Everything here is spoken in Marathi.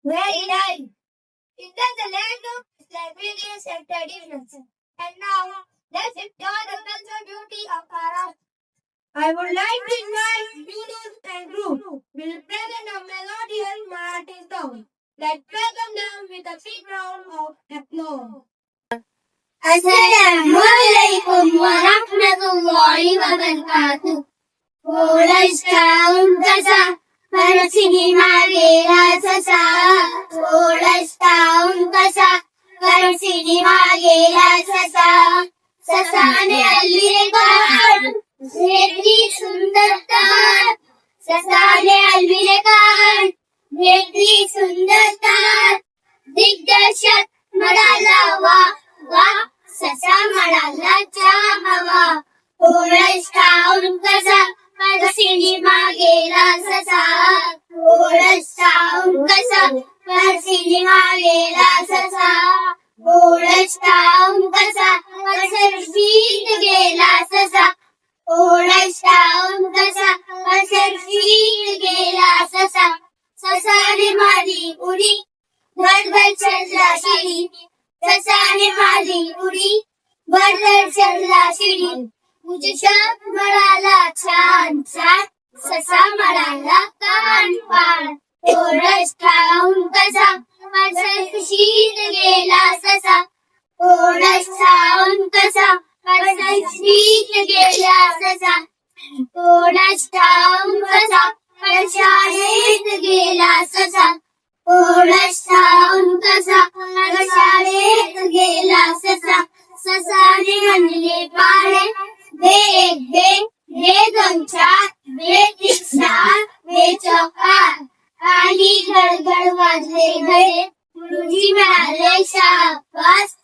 Very nice. It is the land of libraries and traditions. And now, let's explore the cultural beauty of Maharashtra. I would like to invite Yunus and group will present a melodious Marathi song. Let's welcome them with a big round of applause. Assalamualaikum warahmatullahi wabarakatuh. Polish town kasa, Parasini magela sasa. Polish town kasa, Parasini magela sasa. Sasane alvire kahan, भेटली सुंदरता. ससाने अलविरे कान, भेटली सुंदरता. दिग्दर्शक म्हणाला वा वा, ससा म्हणाला चाहावा. पोळस खाऊन कसा, परसिनी मागेला ससा. पोळस खाऊन कसा, परसिनी मागेला ससा. पोळस खाऊन कसा, परसिनीत गेला ससा. पोळस खाऊन कसा, परसिनीत गेला ससा. ससाने मारली उडी, भरभर चढला शिडी. ससाने मारली उडी, भरभर चढला शिडी. मुझे म्हणाला छान छान, ससा म्हणाला कान पान. पोळस खाऊन कसा, परसिनीत गेला ससा. पोळस खाऊन कसा, परसिनीत गेला ससा. पोळस खाऊन कसा, शाळेत गेला ससा. पोळस खाऊन कसा, शाळेत गेला ससा. ससाने म्हणले पाढे, एक बे, बे दोन चार, बे तीन चार, बे चौकार. आणि गडगड वाजले गडे, गुरुजी म्हणाले शाबास.